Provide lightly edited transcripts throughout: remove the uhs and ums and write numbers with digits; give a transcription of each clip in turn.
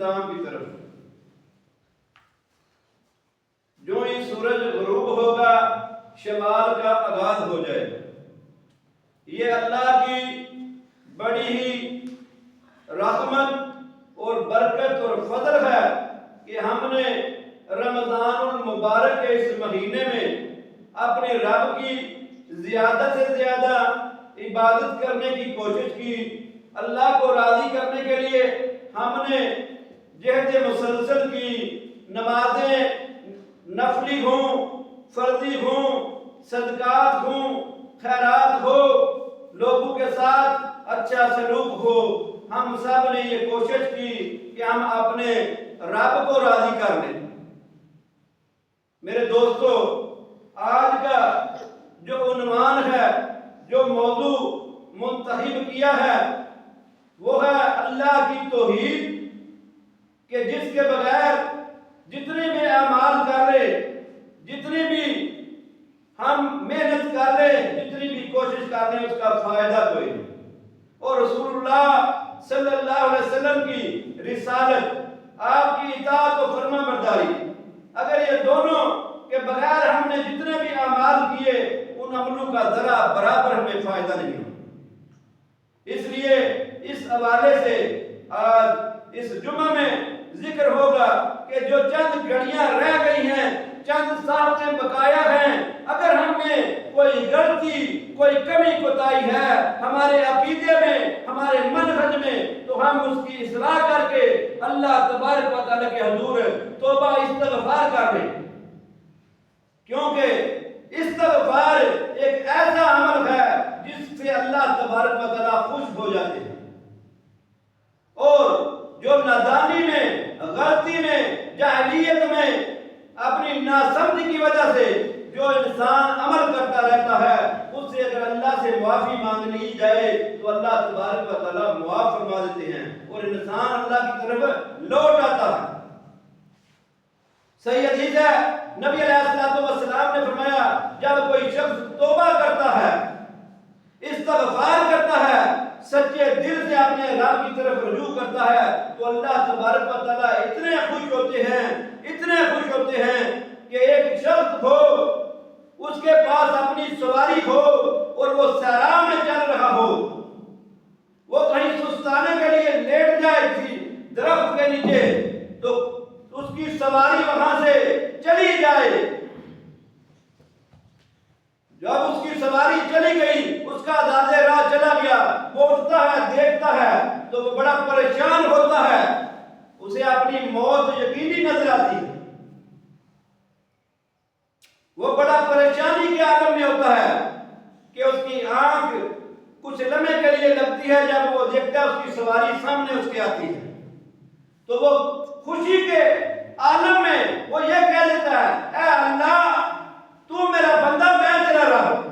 اختتام کی طرف۔ جو ہی سورج غروب ہوگا شمال کا آغاز ہو جائے گا۔ یہ اللہ کی بڑی ہی رحمت اور برکت اور فضل ہے کہ ہم نے رمضان المبارک کے اس مہینے میں اپنے رب کی زیادہ سے زیادہ عبادت کرنے کی کوشش کی۔ اللہ کو راضی کرنے کے لیے ہم نے جہد مسلسل کی، نمازیں نفلی ہوں، فرضی ہوں، صدقات ہوں، خیرات ہو، لوگوں کے ساتھ اچھا سلوک ہو، ہم سب نے یہ کوشش کی کہ ہم اپنے رب کو راضی کر لیں۔ میرے دوستو، آج کا جو عنوان ہے، جو موضوع منتخب کیا ہے، وہ ہے اللہ کی توحید، کہ جس کے بغیر جتنے بھی اعمال کر لیں، جتنی بھی ہم محنت کر لیں، جتنی بھی کوشش کر لیں، اس کا فائدہ کوئی نہیں۔ اور رسول اللہ صلی اللہ علیہ وسلم کی رسالت، آپ کی اطاعت و فرما برداری، اگر یہ دونوں کے بغیر ہم نے جتنے بھی اعمال کیے، ان عملوں کا ذرا برابر ہمیں فائدہ نہیں ہو۔ اس لیے اس حوالے سے آج اس جمعہ میں ذکر ہوگا کہ جو چند گھڑیاں رہ گئی ہیں، چند ساعتیں بقایا ہیں، اگر ہم میں کوئی غلطی، کوئی کمی کوتاہی ہے ہمارے عقیدے میں، ہمارے منہج میں، تو ہم اس کی اصلاح کر کے اللہ تبارک و تعالیٰ کے حضور توبہ استغفار کر لیں، کیونکہ استغفار ایک ایسا عمل ہے جس سے اللہ تبارک و تعالیٰ خوش ہو جاتے ہیں۔ اور جو نادانی میں، غلطی میں، جاہلیت میں، اپنی ناسمجھی کی وجہ سے جو انسان عمل کرتا رہتا ہے، اس سے اگر اللہ سے معافی مانگنی جائے تو اللہ تبارک و تعالیٰ معاف فرما دیتے ہیں اور انسان اللہ کی طرف لوٹ آتا ہے۔ صحیح حدیث ہے، نبی علیہ السلام نے فرمایا، جب کوئی شخص توبہ کرتا ہے، استغفار کرتا ہے، سچے دل سے اپنے رب کی طرف رجوع کرتا ہے، تو اللہ تبارک و تعالیٰ اتنے خوش ہوتے ہیں، اتنے خوش ہوتے ہیں کہ ایک شخص ہو، اس کے پاس اپنی سواری ہو اور وہ صحرا میں چل رہا ہو، وہ کہیں سستانے کے لیے لیٹ جائے کسی درخت کے نیچے، تو اس کی سواری وہاں سے چلی جائے۔ جب اس کی سواری چلی گئی، اس کا اندازے راہ چلا گیا، وہ اٹھتا ہے، دیکھتا ہے تو وہ بڑا پریشان ہوتا ہے، اسے اپنی موت یقینی نظر آتی ہے، وہ بڑا پریشانی کے عالم میں ہوتا ہے کہ اس کی آنکھ کچھ لمحے کے لیے لگتی ہے، جب وہ دیکھتا ہے اس کی سواری سامنے اس کے آتی ہے، تو وہ خوشی کے عالم میں وہ یہ کہہ دیتا ہے، اے اللہ تو میرا بندہ، میں تیرا رب۔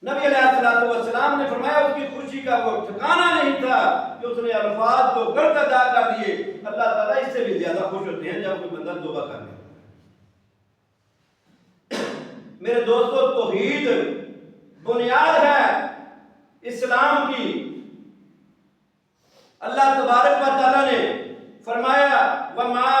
نبی علیہ السلام نے فرمایا اس کی خوشی کا وہ ٹھکانہ نہیں تھا کہ اس نے الفاظ کو غلط ادا کر دیے۔ اللہ تعالیٰ اس سے بھی زیادہ خوش ہوتے ہیں جب کوئی بندہ توبہ کر لے۔ میرے دوستو، توحید بنیاد ہے اسلام کی۔ اللہ تبارک و تعالیٰ نے فرمایا، وَمَا